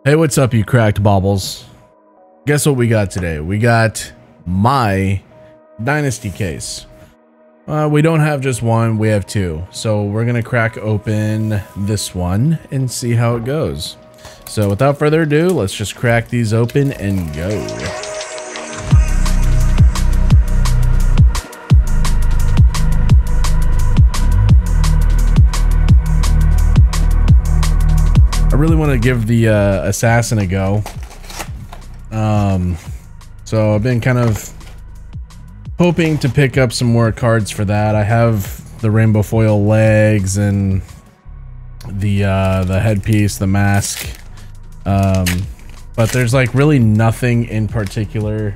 Hey, what's up, you cracked baubles? Guess what we got today? We got my Dynasty case. We don't have just one, we have two. So we're gonna crack open this one and see how it goes. So without further ado, let's just crack these open and go. I really want to give the assassin a go. So I've been kind of hoping to pick up some more cards for that. I have the rainbow foil legs and the headpiece, the mask, but there's like really nothing in particular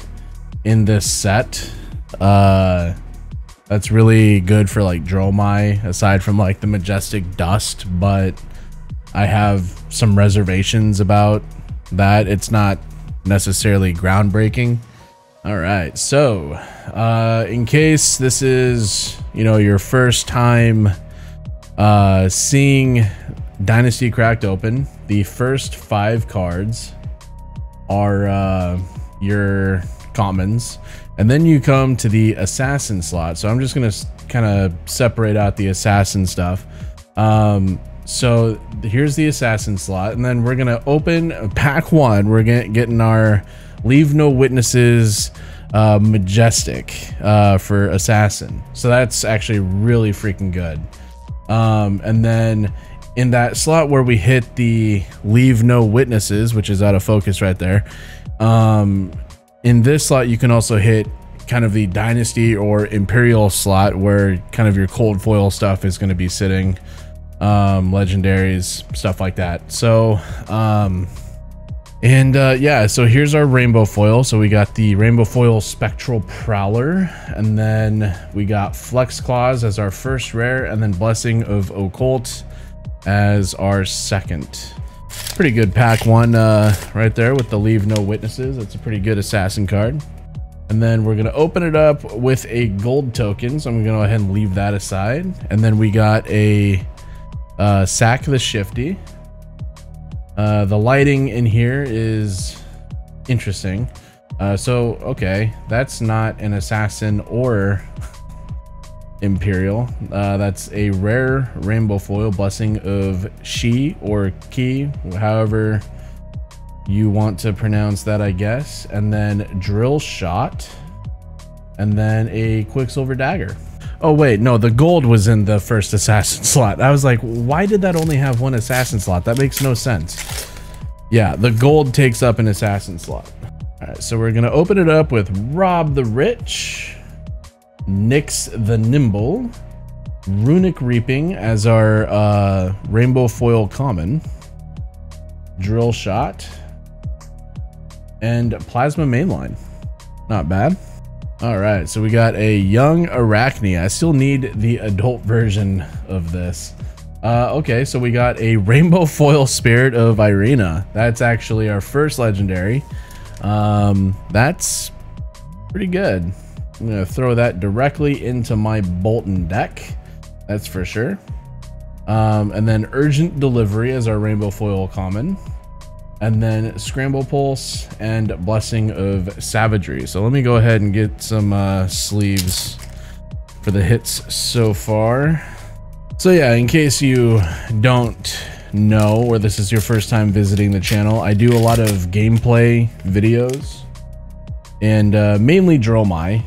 in this set that's really good for like Dromai, aside from like the majestic dust. But I have some reservations about that. It's not necessarily groundbreaking. All right, so in case this is, you know, your first time seeing Dynasty cracked open, the first 5 cards are your commons, and then you come to the assassin slot. So I'm just gonna kind of separate out the assassin stuff. So here's the assassin slot, and then we're gonna open pack 1. We're getting our Leave No Witnesses majestic for assassin. So that's actually really freaking good. And then in that slot where we hit the Leave No Witnesses, which is out of focus right there, in this slot you can also hit kind of the Dynasty or Imperial slot, where kind of your cold foil stuff is going to be sitting, legendaries, stuff like that. So yeah, so here's our rainbow foil. So we got the rainbow foil Spectral Prowler, and then we got Flex Claws as our first rare, and then Blessing of Occult as our second. Pretty good pack 1 right there with the Leave No Witnesses. That's a pretty good assassin card. And then we're gonna open it up with a gold token, so I'm gonna go ahead and leave that aside. And then we got a Sack the Shifty. The lighting in here is interesting. So okay, that's not an assassin or Imperial. That's a rare rainbow foil, Blessing of She or Ki, however you want to pronounce that, I guess. And then Drill Shot, and then a Quicksilver Dagger. Oh wait, no, the gold was in the first assassin slot. I was like, why did that only have 1 assassin slot? That makes no sense. Yeah, the gold takes up an assassin slot. All right, so we're gonna open it up with Rob the Rich, Nyx the Nimble, Runic Reaping as our rainbow foil common, Drill Shot, and Plasma Mainline. Not bad. All right, so we got a Young Arachne. I still need the adult version of this. Okay, so we got a rainbow foil Spirit of Irina. That's actually our first legendary. That's pretty good. I'm gonna throw that directly into my Bolton deck, that's for sure. And then Urgent Delivery as our rainbow foil common, and then Scramble Pulse and Blessing of Savagery. So let me go ahead and get some sleeves for the hits so far. So yeah, in case you don't know, or this is your first time visiting the channel, I do a lot of gameplay videos, and mainly Dromai.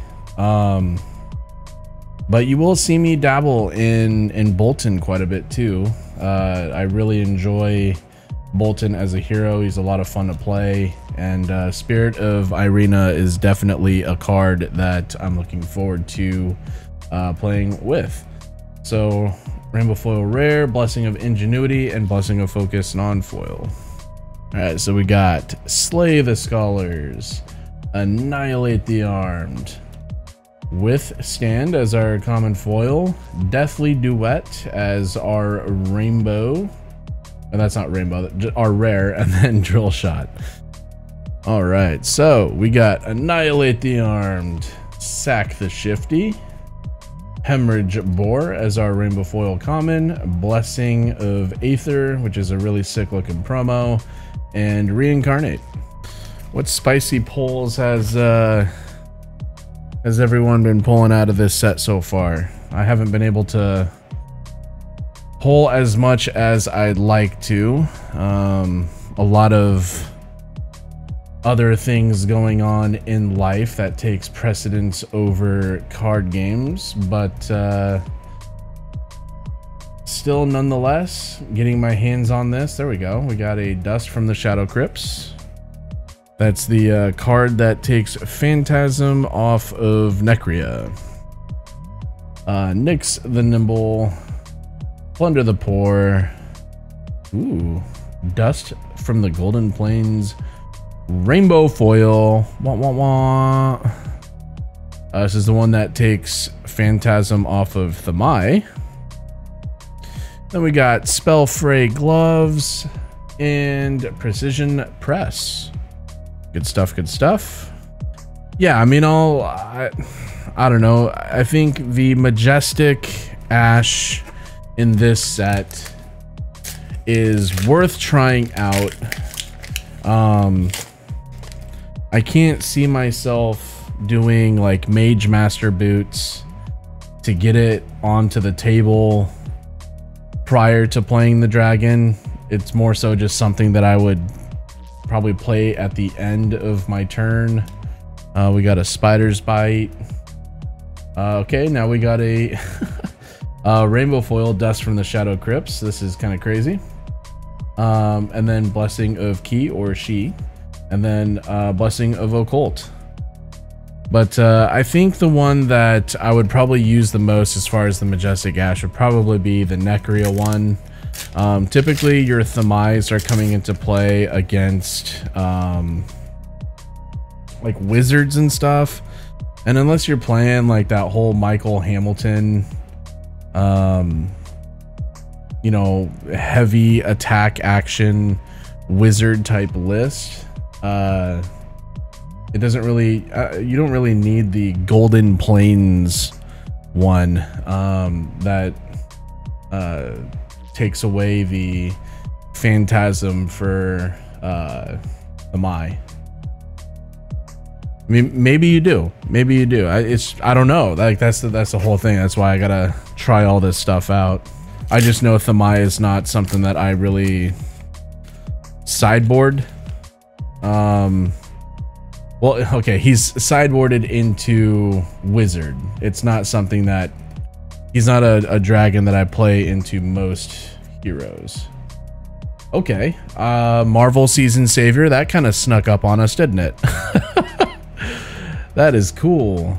But you will see me dabble in Bolton quite a bit too. I really enjoy Bolton as a hero. He's a lot of fun to play, and Spirit of Irina is definitely a card that I'm looking forward to playing with. So rainbow foil rare, Blessing of Ingenuity, and Blessing of Focus non-foil. All right, so we got Slay the Scholars, Annihilate the Armed, Withstand as our common foil, Deathly Duet as our rainbow, and that's not rainbow, our rare, and then Drill Shot. All right, so we got Annihilate the Armed, Sack the Shifty, Hemorrhage Boar as our rainbow foil common, Blessing of Aether, which is a really sick looking promo, and Reincarnate. What spicy pulls has everyone been pulling out of this set so far? I haven't been able to pull as much as I'd like to. A lot of other things going on in life that takes precedence over card games, but still nonetheless getting my hands on this. There we go. We got a Dust from the Shadow Crypts. That's the card that takes Phantasm off of Necria. Nyx the Nimble, Plunder the Poor. Ooh, Dust from the Golden Plains, Rainbow Foil. Wah, wah, wah. This is the one that takes Phantasm off of Thamai. Then we got Spellfray Gloves and Precision Press. Good stuff, good stuff. Yeah, I mean, I don't know. I think the Majestic Ash in this set is worth trying out. I can't see myself doing like Mage Master boots to get it onto the table prior to playing the dragon. It's more so just something that I would probably play at the end of my turn. We got a Spider's Bite. Okay, now we got a Rainbow Foil, Dust from the Shadow Crypts. This is kind of crazy. And then Blessing of Ki or She, and then Blessing of Occult. But I think the one that I would probably use the most as far as the Majestic Ash would probably be the Necria one. Typically your Thamais are coming into play against like wizards and stuff, and unless you're playing like that whole Michael Hamilton you know, heavy attack action wizard type list, it doesn't really you don't really need the Golden Plains one that takes away the Phantasm for Thamai. I mean, maybe you do. Maybe you do. I don't know. Like that's the whole thing. That's why I gotta try all this stuff out. I just know Thamai is not something that I really sideboard. Well, okay, he's sideboarded into wizard. It's not something that he's not a dragon that I play into most heroes. Okay, Marvel Season Savior, that kind of snuck up on us, didn't it? That is cool.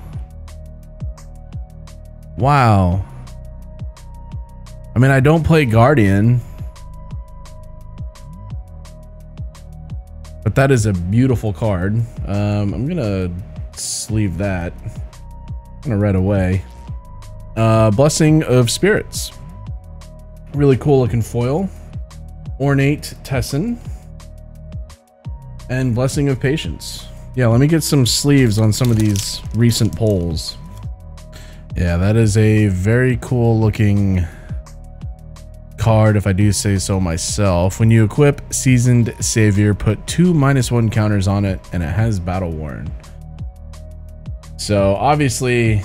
Wow. I mean, I don't play Guardian, but that is a beautiful card. I'm gonna sleeve that kind of right away. Blessing of Spirits, really cool looking foil. Ornate Tessin and Blessing of Patience. Yeah, let me get some sleeves on some of these recent pulls. Yeah, that is a very cool looking card, if I do say so myself. When you equip Seasoned Savior, put 2 -1 counters on it, and it has Battle Worn. So obviously,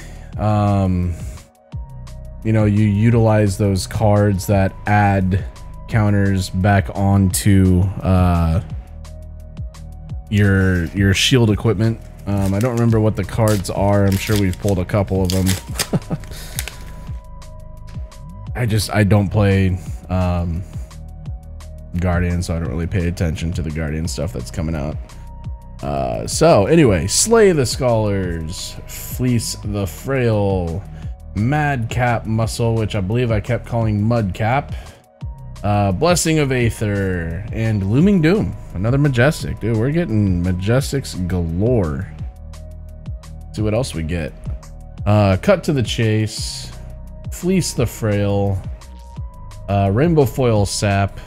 you know, you utilize those cards that add counters back onto your shield equipment. I don't remember what the cards are. I'm sure we've pulled a couple of them. I don't play Guardian, so I don't really pay attention to the Guardian stuff that's coming out. So anyway, Slay the Scholars, Fleece the Frail, Madcap Muscle, which I believe I kept calling Mudcap, Blessing of Aether, and Looming Doom. Another Majestic. Dude, we're getting Majestics galore. See what else we get. Cut to the Chase, Fleece the Frail, Rainbow Foil Sap,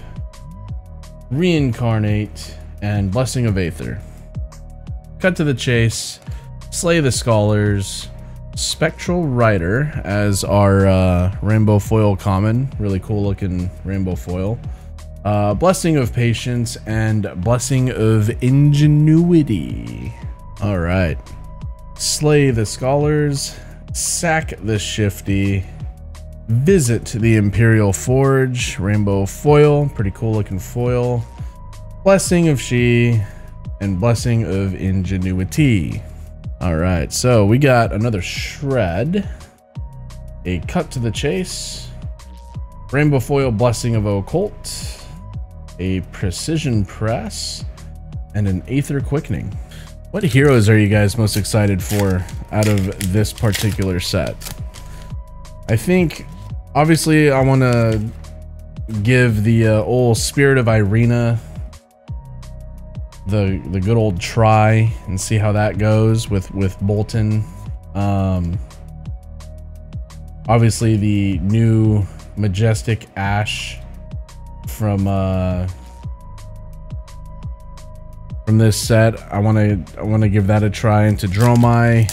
Reincarnate, and Blessing of Aether. Cut to the Chase, Slay the Scholars, Spectral Rider as our Rainbow Foil common. Really cool looking Rainbow Foil. Blessing of Patience, and Blessing of Ingenuity. All right. Slay the Scholars, sack the Shifty, visit the Imperial Forge, rainbow foil, pretty cool looking foil, Blessing of She, and Blessing of Ingenuity. All right, so we got another shred, a cut to the chase, rainbow foil, Blessing of Occult, a precision press, and an Aether Quickening. What heroes are you guys most excited for out of this particular set? I think, obviously, I want to give the old Spirit of Irina the good old try and see how that goes with Bolton. Obviously, the new Majestic Ash from this set, I want to give that a try into Dromai.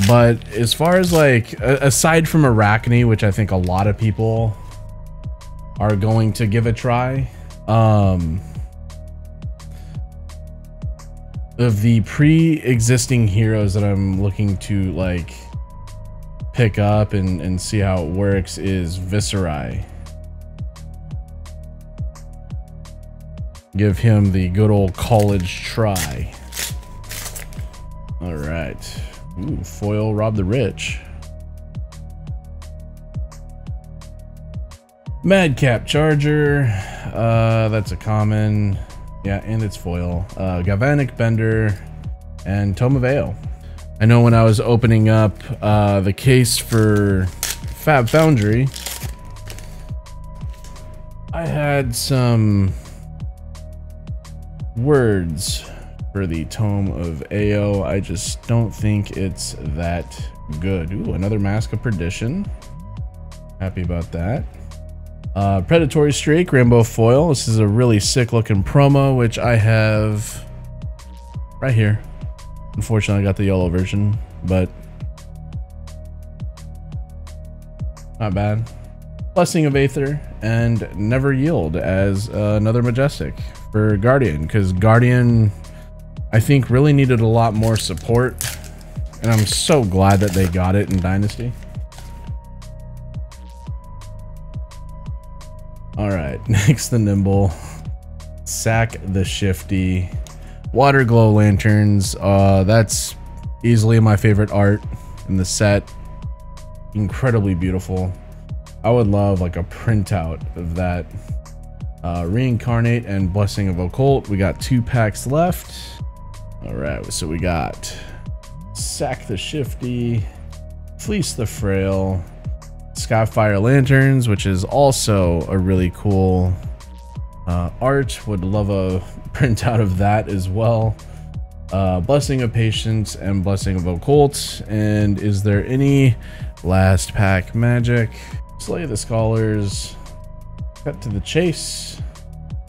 But as far as like aside from Arachne, which I think a lot of people are going to give a try, of the pre-existing heroes that I'm looking to like pick up and see how it works is Viserai. Give him the good old college try. All right. Ooh, foil Rob the Rich. Madcap Charger. That's a common. Yeah, and it's foil. Galvanic Bender and Tome of Ale. I know when I was opening up the case for Fab Foundry, I had some words for the Tome of AO. I just don't think it's that good. Ooh, another Mask of Perdition. Happy about that. Predatory Streak, Rainbow Foil. This is a really sick looking promo, which I have right here. Unfortunately, I got the yellow version, but not bad. Blessing of Aether and Never Yield as another Majestic for Guardian, because Guardian, I think, really needed a lot more support, and I'm so glad that they got it in Dynasty. All right, next the Nimble, sack the Shifty, Water Glow Lanterns. That's easily my favorite art in the set. Incredibly beautiful. I would love like a printout of that. Reincarnate and Blessing of Occult. We got 2 packs left. All right, so we got sack the Shifty, fleece the Frail, Skyfire Lanterns, which is also a really cool art. Would love a printout of that as well. Blessing of Patience and Blessing of Occult. And is there any last pack magic? Slay the Scholars, cut to the chase,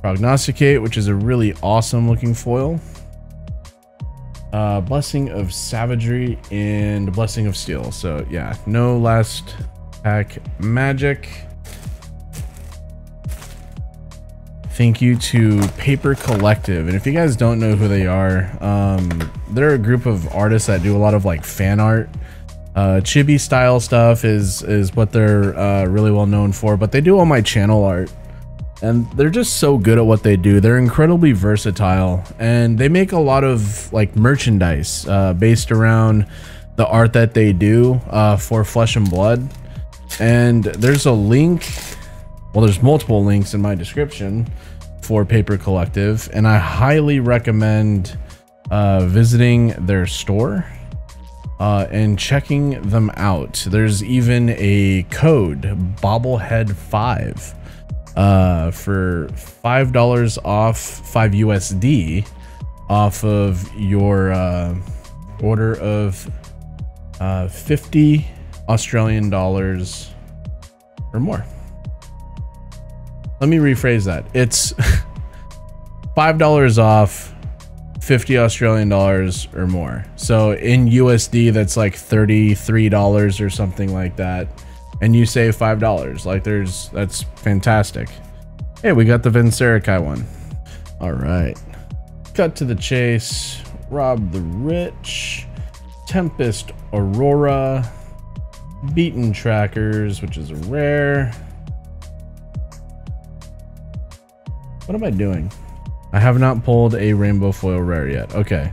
Prognosticate, which is a really awesome looking foil. Blessing of Savagery and Blessing of Steel. So yeah, no last pack magic. Thank you to Paper Collective, and if you guys don't know who they are, they're a group of artists that do a lot of like fan art. Chibi style stuff is what they're really well known for, but they do all my channel art, and they're just so good at what they do. They're incredibly versatile, and they make a lot of like merchandise based around the art that they do for Flesh and Blood. And there's a link, well, there's multiple links in my description for Paper Collective, and I highly recommend visiting their store and checking them out. There's even a code, Baublehead 5, for $5 off, 5 USD off of your order of 50 Australian dollars or more. Let me rephrase that. It's $5 off, 50 Australian dollars or more. So in USD, that's like $33 or something like that. And you save $5. Like that's fantastic. Hey, we got the Vincerikai one. All right. Cut to the chase. Rob the Rich. Tempest Aurora. Beaten Trackers, which is a rare. What am I doing? I have not pulled a rainbow foil rare yet. Okay.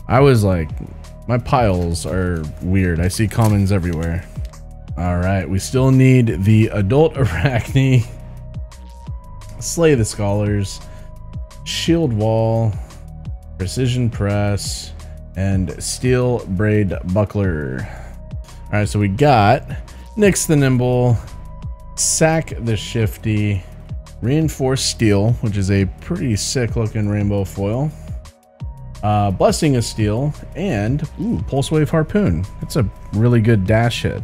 I was like, my piles are weird. I see commons everywhere. All right, we still need the Adult Arachne, Slay the Scholars, Shield Wall, Precision Press, and Steel Braid Buckler. All right, so we got Nyx the Nimble, Sack the Shifty, Reinforced Steel, which is a pretty sick looking rainbow foil, Blessing of Steel, and Pulse Wave Harpoon. That's a really good dash hit.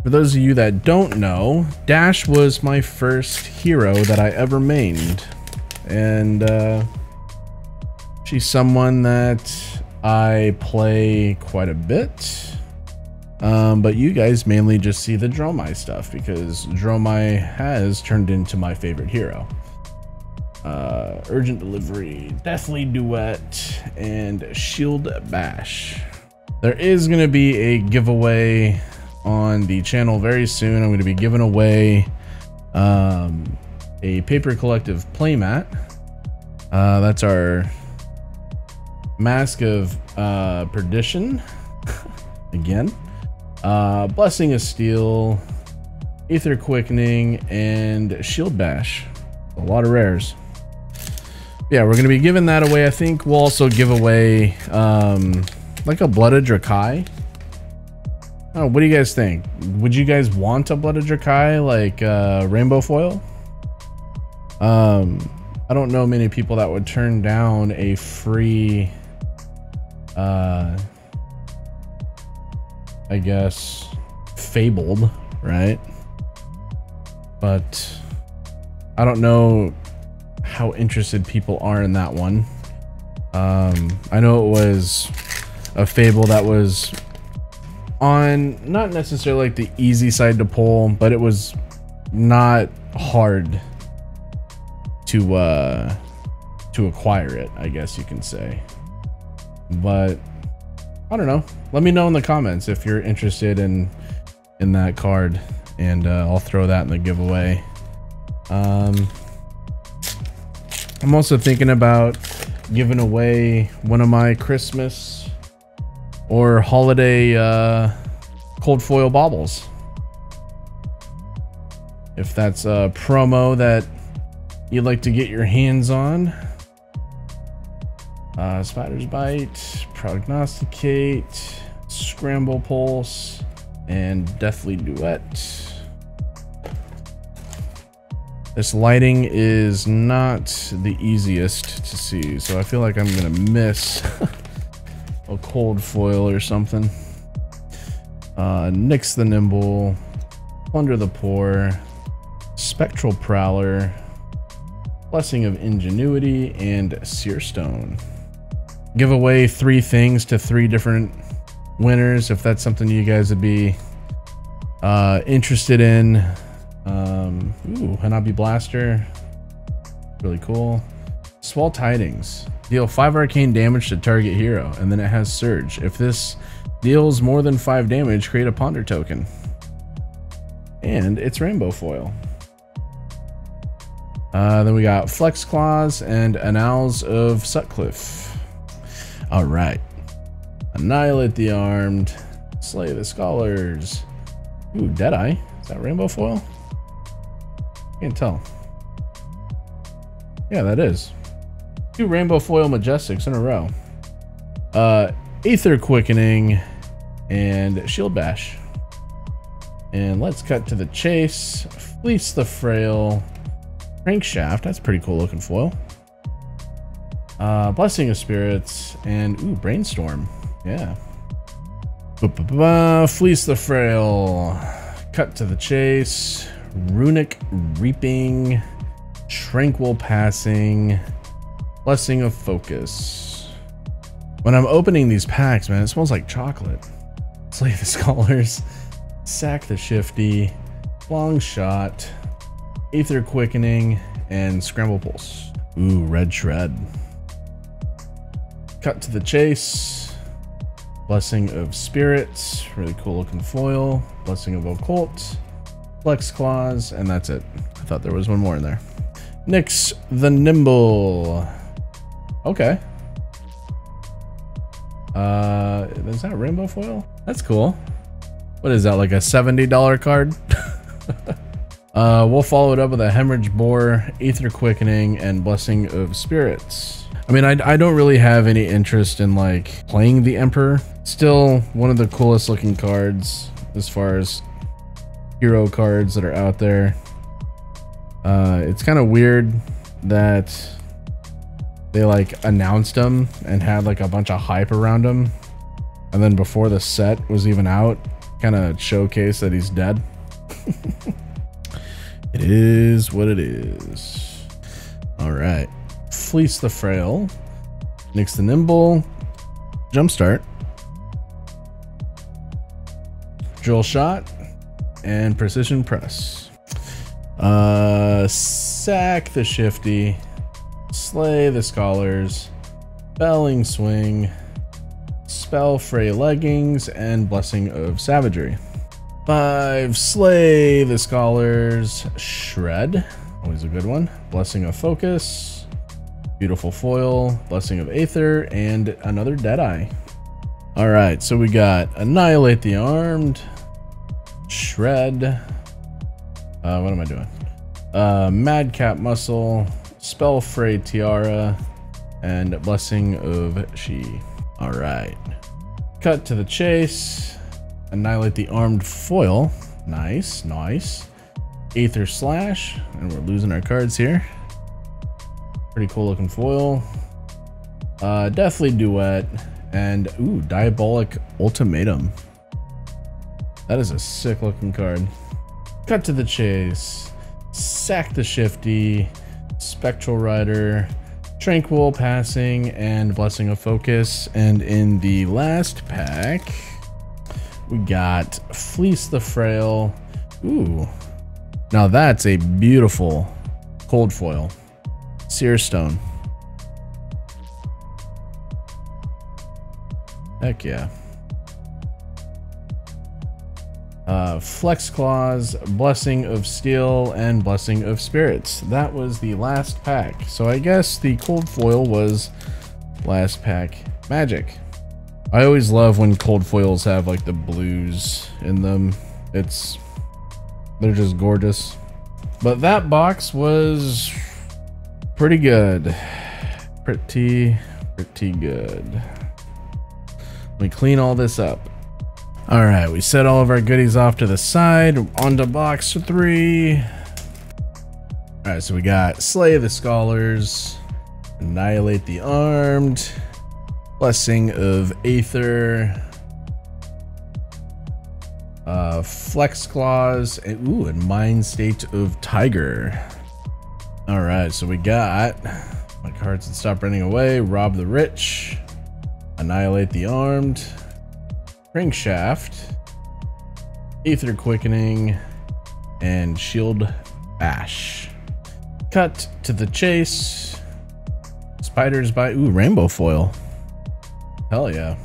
For those of you that don't know, Dash was my first hero that I ever mained, and she's someone that I play quite a bit, but you guys mainly just see the Dromai stuff because Dromai has turned into my favorite hero. Urgent Delivery, Deathly Duet, and Shield Bash. There is going to be a giveaway on the channel very soon. I'm going to be giving away a Paper Collective playmat. That's our Mask of Perdition again, Blessing of Steel, Aether Quickening, and Shield Bash. A lot of rares. Yeah, we're going to be giving that away. I think we'll also give away like a Blooded Drakai. Oh, what do you guys think? Would you guys want a Blooded Drakai, like rainbow foil? I don't know many people that would turn down a free, I guess, Fabled, right? But I don't know how interested people are in that one. I know it was a Fable that was on not necessarily like the easy side to pull, but it was not hard to acquire it, I guess you can say. But I don't know, let me know in the comments if you're interested in that card, and I'll throw that in the giveaway. I'm also thinking about giving away one of my Christmas or holiday cold foil baubles. If that's a promo that you'd like to get your hands on. Spider's Bite, Prognosticate, Scramble Pulse, and Deathly Duet. This lighting is not the easiest to see, so I feel like I'm gonna miss a cold foil or something. Nyx the Nimble, Plunder the Poor, Spectral Prowler, Blessing of Ingenuity, and Searstone. Give away 3 things to 3 different winners if that's something you guys would be interested in. Ooh, Hanabi Blaster, really cool. Swell Tidings, deal 5 arcane damage to target hero, and then it has Surge. If this deals more than 5 damage, create a Ponder token. And it's rainbow foil. Then we got Flex Claws and Annals of Sutcliffe. All right, Annihilate the Armed, Slay the Scholars. Ooh, Deadeye, is that rainbow foil? Can't tell. Yeah, that is. 2 rainbow foil Majestics in a row. Aether Quickening and Shield Bash. And let's cut to the chase. Fleece the Frail, Crankshaft, that's pretty cool looking foil. Blessing of Spirits, and ooh, Brainstorm. Yeah. Fleece the Frail, cut to the chase. Runic Reaping, Tranquil Passing, Blessing of Focus. When I'm opening these packs, man, it smells like chocolate. Slay the Scholars, Sack the Shifty, Long Shot, Aether Quickening, and Scramble Pulse. Ooh, Red Shred. Cut to the chase. Blessing of Spirits, really cool looking foil. Blessing of Occult, Flex Claws, and that's it. I thought there was one more in there. Nyx the Nimble. Okay. Is that rainbow foil? That's cool. What is that, like a $70 card? We'll follow it up with a Hemorrhage Bore, Aether Quickening, and Blessing of Spirits. I mean, I don't really have any interest in like playing the Emperor. Still one of the coolest looking cards as far as hero cards that are out there. It's kind of weird that they like announced him and had like a bunch of hype around him, and then before the set was even out, kind of showcased that he's dead. It is what it is. All right. Fleece the Frail, Nyx the Nimble, Jumpstart, Drill Shot, and Precision Press. Sack the Shifty, Slay the Scholars, Belling Swing, Spell Fray Leggings, and Blessing of Savagery. 5, Slay the Scholars, Shred, always a good one. Blessing of Focus, beautiful foil, Blessing of Aether, and another Deadeye. All right, so we got Annihilate the Armed, Shred, what am I doing? Madcap Muscle, Spell Fray Tiara, and Blessing of She. All right, cut to the chase. Annihilate the Armed foil. Nice, nice. Aether Slash, and we're losing our cards here. Pretty cool looking foil. Deathly Duet, and ooh, Diabolic Ultimatum. That is a sick looking card. Cut to the chase. Sack the Shifty, Spectral Rider, Tranquil Passing, and Blessing of Focus. And in the last pack, we got Fleece the Frail. Ooh, now that's a beautiful cold foil. Seer Stone. Heck yeah. Flex Claws, Blessing of Steel, and Blessing of Spirits. That was the last pack. So I guess the cold foil was last pack magic. I always love when cold foils have like the blues in them. They're just gorgeous. But that box was pretty good. Pretty good. Let me clean all this up. All right, we set all of our goodies off to the side. On to box 3. All right, so we got Slay the Scholars, Annihilate the Armed, Blessing of Aether, Flex Claws, and ooh, and Mind State of Tiger. All right, so we got my cards that stop running away. Rob the Rich, Annihilate the Armed, Crankshaft, Aether Quickening, and Shield Bash. Cut to the chase. Spiders by ooh, rainbow foil. Hell yeah.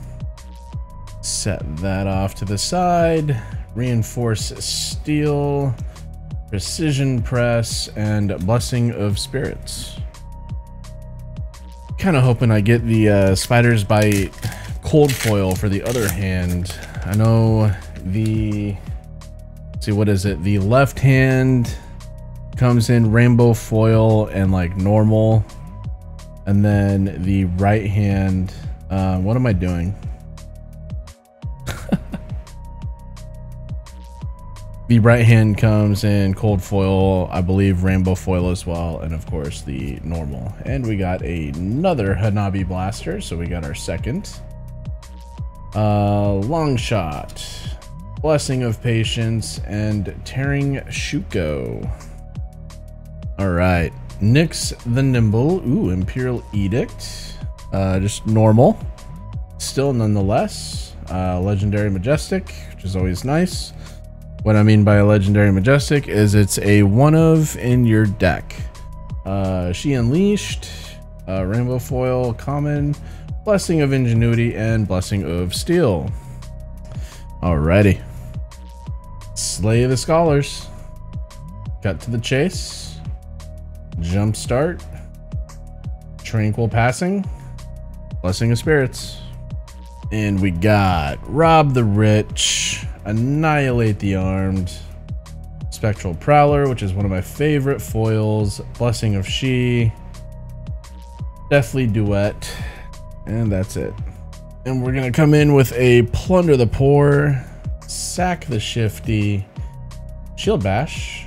Set that off to the side. Reinforce Steel, Precision Press, and Blessing of Spirits. Kind of hoping I get the Spiders Bite cold foil for the other hand. I know the, let's see, what is it? The left hand comes in rainbow foil and like normal, and then the right hand, what am I doing? The right hand comes in cold foil, I believe rainbow foil as well, and of course the normal. And we got another Hanabi Blaster, so we got our second. Long Shot, Blessing of Patience, and Tearing Shuko. All right, Nyx the Nimble, ooh, Imperial Edict, just normal, still nonetheless. Legendary Majestic, which is always nice. What I mean by a legendary majestic is it's a one of in your deck. She Unleashed, rainbow foil, common, blessing of ingenuity, and blessing of steel. Alrighty. Slay the Scholars. Cut to the chase. Jump start. Tranquil Passing. Blessing of Spirits. And we got Rob the Rich, Annihilate the Armed, Spectral Prowler, which is one of my favorite foils, Blessing of She, Deathly Duet, and that's it. And we're gonna come in with a Plunder the Poor, Sack the Shifty, Shield Bash,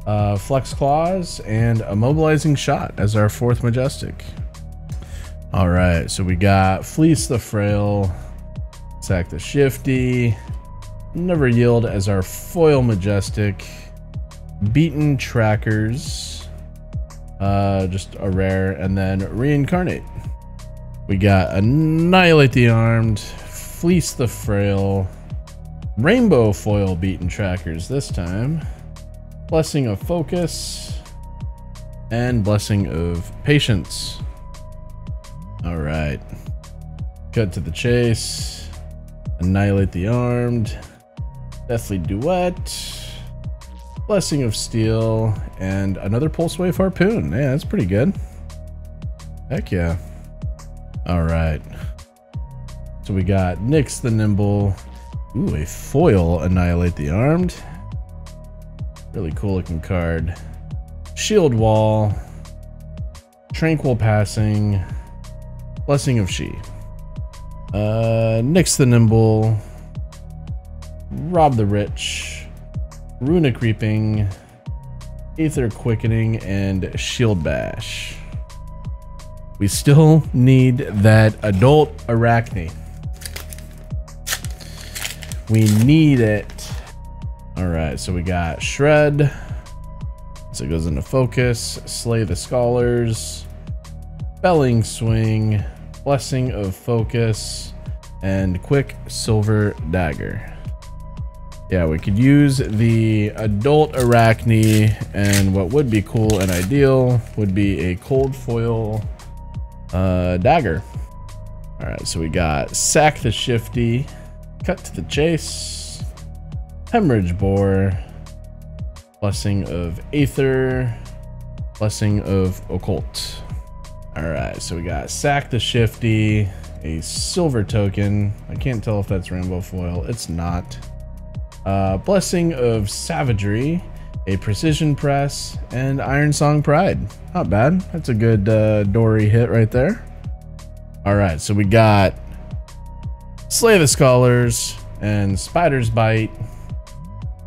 Flex Claws, and a Mobilizing Shot as our fourth majestic. All right, so we got Fleece the Frail, Sack the Shifty, Never Yield as our foil majestic, Beaten Trackers, just a rare, and then Reincarnate. We got Annihilate the Armed, Fleece the Frail, Rainbow Foil Beaten Trackers this time, Blessing of Focus, and Blessing of Patience. All right, cut to the chase. Annihilate the Armed, Deathly Duet, Blessing of Steel, and another Pulse Wave Harpoon. Yeah, that's pretty good. Heck yeah. All right, so we got Nyx the Nimble. Ooh, a foil Annihilate the Armed. Really cool looking card. Shield Wall, Tranquil Passing, Blessing of She, Nyx the Nimble, Rob the Rich, Runic Reaping, Aether Quickening, and Shield Bash. We still need that Adult Arachne. We need it. All right, so we got Shred. So it goes into Focus, Slay the Scholars, Belling Swing, Blessing of Focus, and Quick Silver Dagger. Yeah, we could use the Adult Arachne, and what would be cool and ideal would be a cold foil dagger. All right, so we got Sack the Shifty, Cut to the Chase, Hemorrhage Bore, Blessing of Aether, Blessing of Occult. All right, so we got Sack the Shifty, a silver token. I can't tell if that's rainbow foil. It's not. Blessing of Savagery, a Precision Press, and Iron Song Pride. Not bad. That's a good Dory hit right there. All right, so we got Slay the Scholars and Spider's Bite.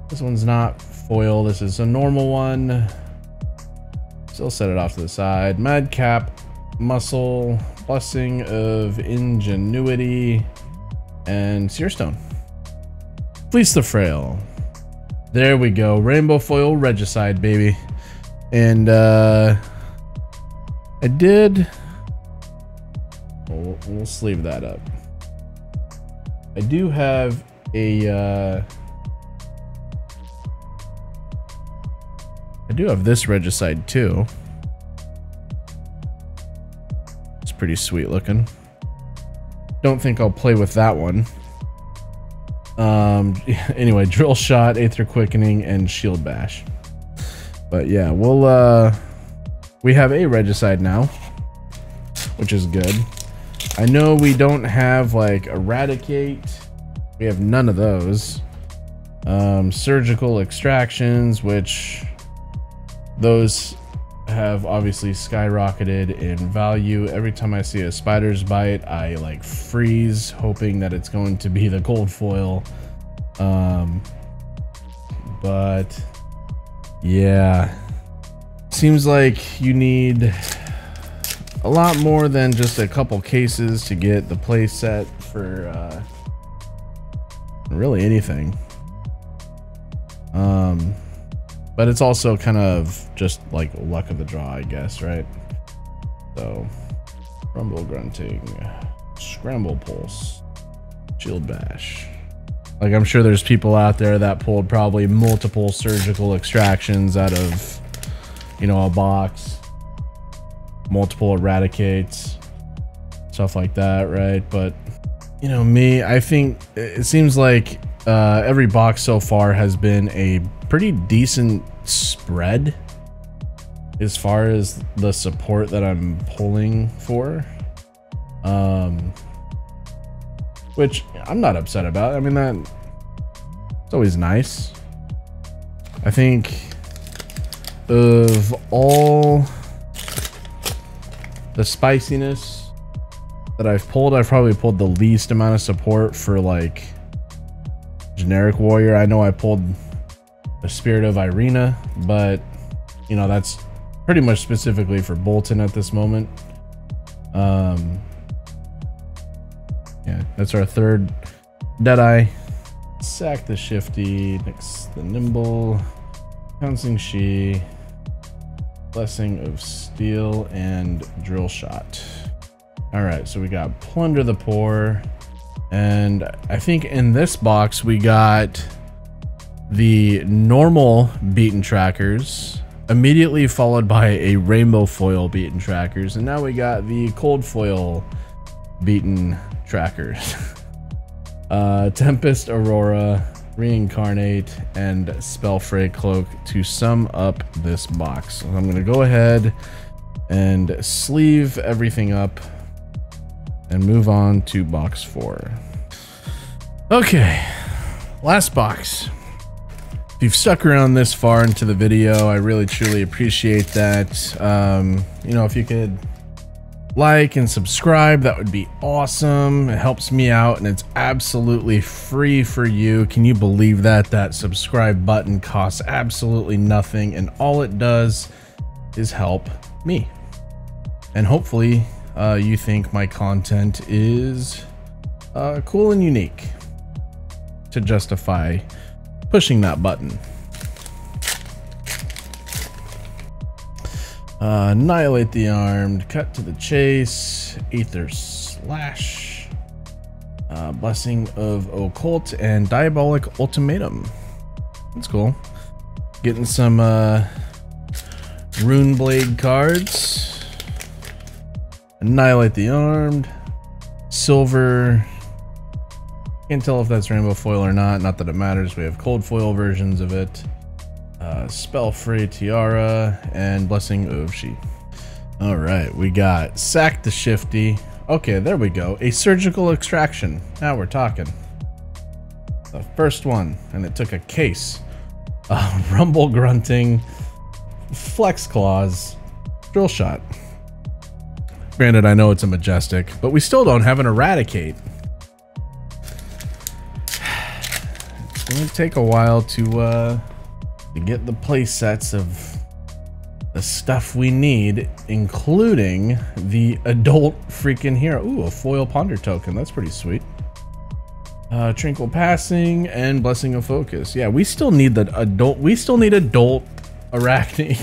This one's not foil. This is a normal one. Still set it off to the side. Madcap Muscle, Blessing of Ingenuity, and Searstone. Fleece the Frail. There we go. Rainbow foil Regicide, baby. And I did. We'll sleeve that up. I do have a. I do have this Regicide too. It's pretty sweet looking. Don't think I'll play with that one. Anyway, Drill Shot, Aether Quickening, and Shield Bash. But yeah, we'll we have a Regicide now, which is good. I know we don't have like Eradicate. We have none of those. Surgical Extractions, which those have obviously skyrocketed in value. Every time I see a Spider's Bite, I like freeze, hoping that it's going to be the gold foil. But yeah, seems like you need a lot more than just a couple cases to get the play set for really anything. But it's also kind of just like luck of the draw, I guess, right? So, Rumble Grunting, Scramble Pulse, Shield Bash, Like, I'm sure there's people out there that pulled probably multiple surgical extractions out of, you know, a box, multiple eradicates, stuff like that, right? But, you know, me, I think it seems like every box so far has been a pretty decent spread as far as the support that I'm pulling for, which I'm not upset about. I mean, it's always nice. I think of all the spiciness that I've probably pulled the least amount of support for like generic warrior. I know I pulled the Spirit of Irina, but you know, that's pretty much specifically for Bolton at this moment. Yeah, that's our third Deadeye. Sack the Shifty, next the Nimble, Pouncing She, Blessing of Steel, and Drill Shot. All right, so we got Plunder the Poor, and I think in this box we got the normal Beaten Trackers, immediately followed by a Rainbow Foil Beaten Trackers, and now we got the Cold Foil Beaten Trackers. Tempest Aurora, Reincarnate, and Spellfray Cloak to sum up this box. So I'm going to go ahead and sleeve everything up and move on to box 4. Okay, last box. If you've stuck around this far into the video, I really truly appreciate that. You know, if you could like and subscribe, that would be awesome. It helps me out and it's absolutely free for you. Can you believe that? That subscribe button costs absolutely nothing, and all it does is help me. And hopefully you think my content is cool and unique to justify pushing that button. Annihilate the Armed, Cut to the Chase, Aether Slash, Blessing of Occult, and Diabolic Ultimatum. That's cool. Getting some Runeblade cards. Annihilate the Armed, Silver. Can't tell if that's Rainbow Foil or not. Not that it matters. We have Cold Foil versions of it. Spellfray Tiara, and Blessing of She. All right, we got Sack the Shifty. Okay, there we go. A surgical extraction. Now we're talking. The first one, and it took a case. Rumble Grunting, Flex Claws, Drill Shot. Granted, I know it's a Majestic, but we still don't have an Eradicate. It's gonna take a while to get the play sets of the stuff we need, including the adult freaking hero. Ooh, a foil ponder token. That's pretty sweet. Tranquil Passing and Blessing of Focus. Yeah, we still need the adult. We still need adult Arachne.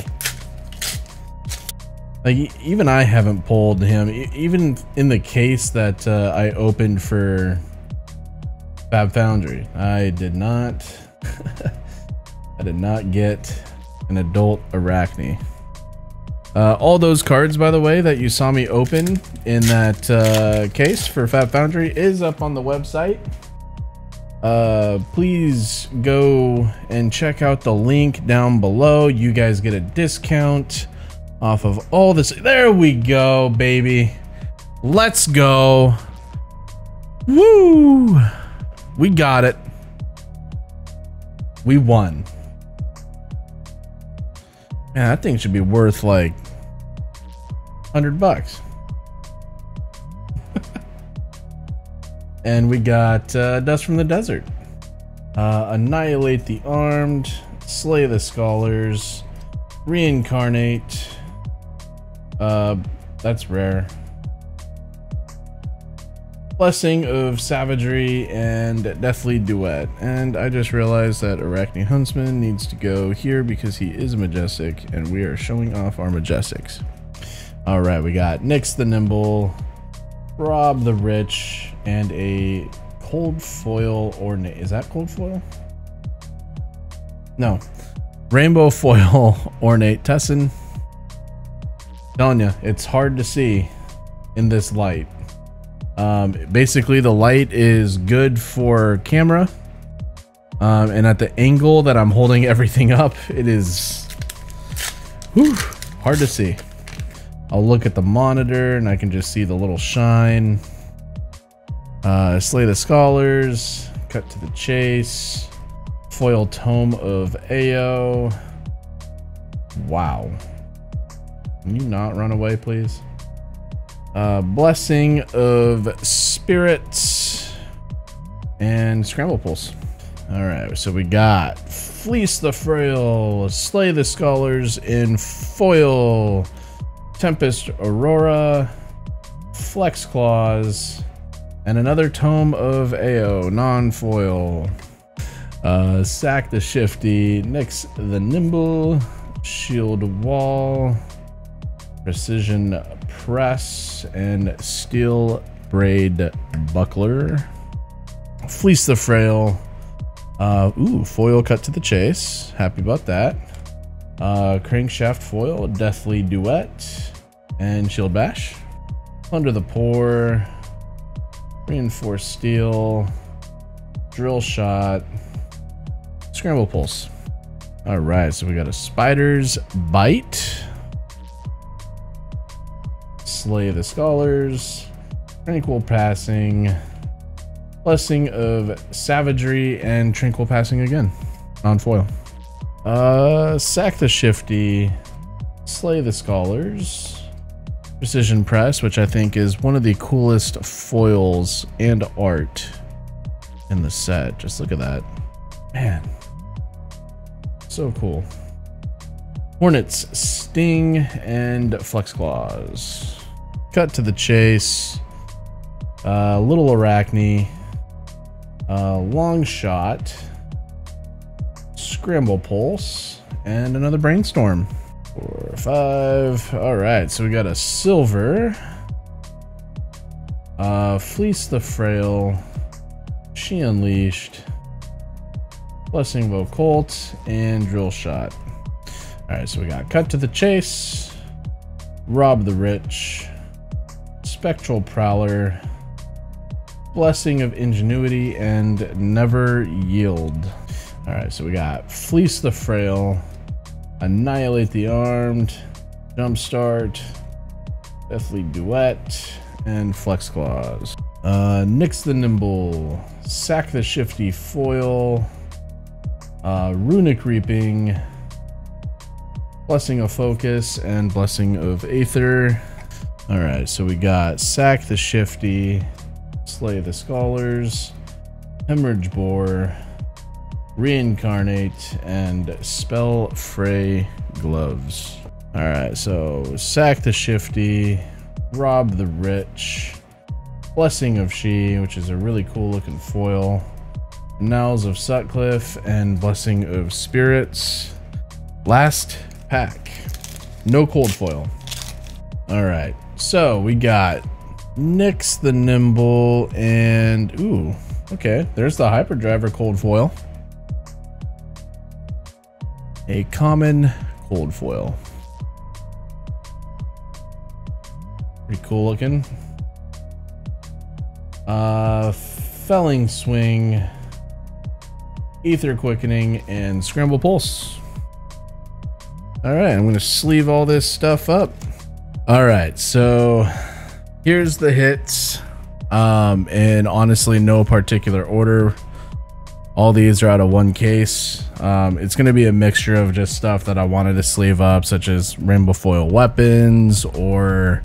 Like, even I haven't pulled him. Even in the case that I opened for Fab Foundry, I did not. I did not get an adult Arachne. All those cards, by the way, that you saw me open in that case for Fab Foundry is up on the website. Please go and check out the link down below. You guys get a discount off of all this. There we go, baby. Let's go. Woo! We got it. We won. Man, that thing should be worth like $100. And we got Dust from the Desert. Annihilate the Armed, Slay the Scholars, Reincarnate. That's rare. Blessing of Savagery and Deathly Duet. And I just realized that Arachne Huntsman needs to go here because he is a Majestic and we are showing off our Majestics. All right, we got Nyx the Nimble, Rob the Rich, and a cold foil ornate. Is that cold foil? No. Rainbow foil ornate Tessin. Telling you, it's hard to see in this light. Basically, the light is good for camera. And at the angle that I'm holding everything up, it is hard to see. I'll look at the monitor and I can just see the little shine. Slay the Scholars, cut to the chase. Foil Tome of AO. Wow. Can you not run away, please? Blessing of Spirits and Scramble Pulse. All right, so we got Fleece the Frail, Slay the Scholars in foil, Tempest Aurora, Flex Claws, and another Tome of AO non-foil. Sack the Shifty, Nix the Nimble, Shield Wall, Precision Press, and Steel Braid Buckler. Fleece the Frail. Foil cut to the chase. Happy about that. Crankshaft foil, Deathly Duet, and Shield Bash. Under the Pour, Reinforced Steel, Drill Shot, Scramble Pulse. All right, so we got a Spider's Bite, Slay the Scholars, Tranquil Passing, Blessing of Savagery, and Tranquil Passing again on foil. Sack the Shifty, Slay the Scholars, Precision Press, which I think is one of the coolest foils and art in the set. Just look at that, man, so cool. Hornet's Sting and Flex Claws. Cut to the chase. Little Arachne. Long Shot. Scramble Pulse. And another Brainstorm. 4, 5. Alright, so we got a Silver. Fleece the Frail. She Unleashed. Blessing of Occult. And Drill Shot. Alright, so we got Cut to the Chase. Rob the Rich. Spectral Prowler. Blessing of Ingenuity, and Never Yield. Alright, so we got Fleece the Frail, Annihilate the Armed, Jumpstart, Deathly Duet, and Flex Claws. Nix the Nimble, Sack the Shifty Foil, Runic Reaping, Blessing of Focus, and Blessing of Aether. Alright, so we got Sack the Shifty, Slay the Scholars, Hemorrhage Bore, Reincarnate, and Spell Fray Gloves. Alright, so Sack the Shifty, Rob the Rich, Blessing of She, which is a really cool looking foil, Nowls of Sutcliffe, and Blessing of Spirits. Last pack. No cold foil. Alright, so we got Nix the Nimble, and ooh, okay, there's the Hyperdriver cold foil. A common cold foil. Pretty cool looking. Felling Swing, Ether Quickening, and Scramble Pulse. Alright, I'm gonna sleeve all this stuff up. Alright, so here's the hits, and honestly, no particular order. All these are out of one case. It's going to be a mixture of just stuff that I wanted to sleeve up, such as rainbow foil weapons, or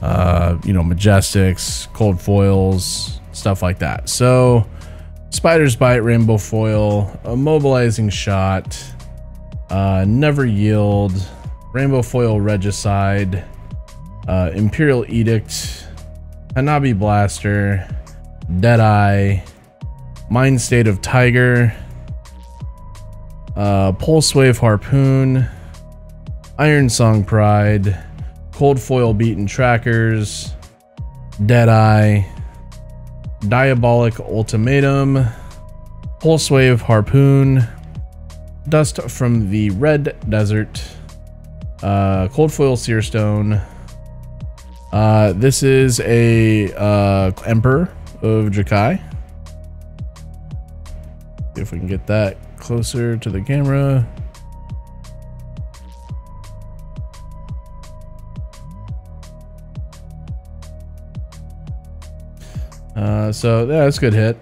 Majestics, cold foils, stuff like that. So Spider's Bite, rainbow foil, Immobilizing Shot, Never Yield, rainbow foil Regicide, Imperial Edict, Hanabi Blaster, Deadeye, Mind State of Tiger, Pulse Wave Harpoon, Iron Song Pride, Cold Foil Beaten Trackers, Deadeye, Diabolic Ultimatum, Pulse Wave Harpoon, Dust from the Red Desert, Cold Foil Searstone. This is a Emperor of Jakai. See if we can get that closer to the camera. So yeah, that's a good hit.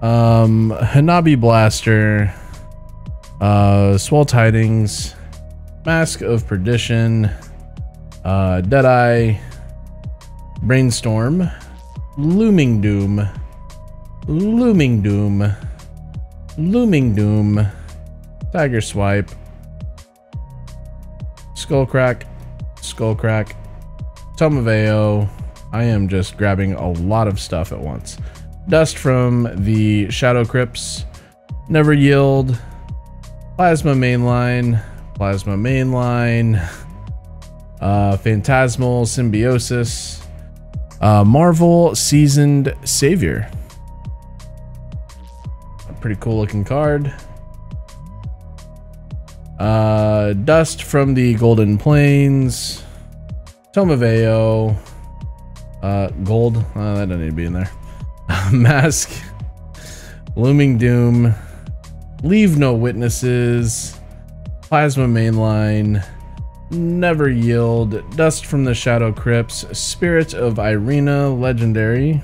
Hanabi Blaster, Swell Tidings, Mask of Perdition, Deadeye, Brainstorm, Looming Doom, Looming Doom, Looming Doom, Tiger Swipe, Skullcrack, Skullcrack, Tome of AO. I am just grabbing a lot of stuff at once. Dust from the Shadow Crypts, Never Yield, Plasma Mainline, Plasma Mainline, Phantasmal Symbiosis, Marvel Seasoned Savior. A pretty cool looking card. Dust from the Golden Plains, Tome of AO, Gold, that doesn't need to be in there. Mask, Looming Doom, Leave No Witnesses, Plasma Mainline, Never Yield, Dust from the Shadow Crypts, Spirit of Irina, Legendary,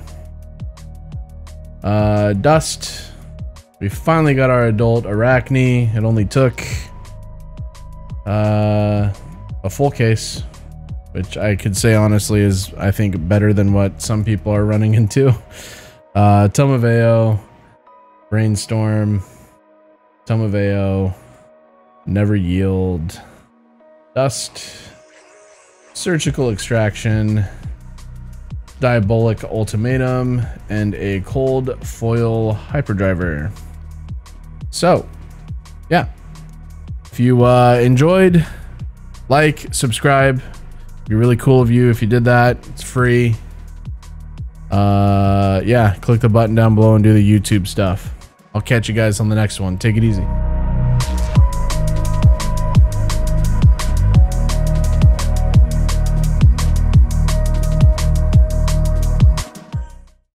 Dust. We finally got our adult Arachne. It only took a full case, which I could say honestly is, I think, better than what some people are running into. Tome of AO, Brainstorm, Tome of AO, Never Yield, Dust, Surgical Extraction, Diabolic Ultimatum, and a Cold Foil Hyperdriver. So, yeah. If you enjoyed, like, subscribe. It'd be really cool of you if you did that. It's free. Yeah, click the button down below and do the YouTube stuff. I'll catch you guys on the next one. Take it easy.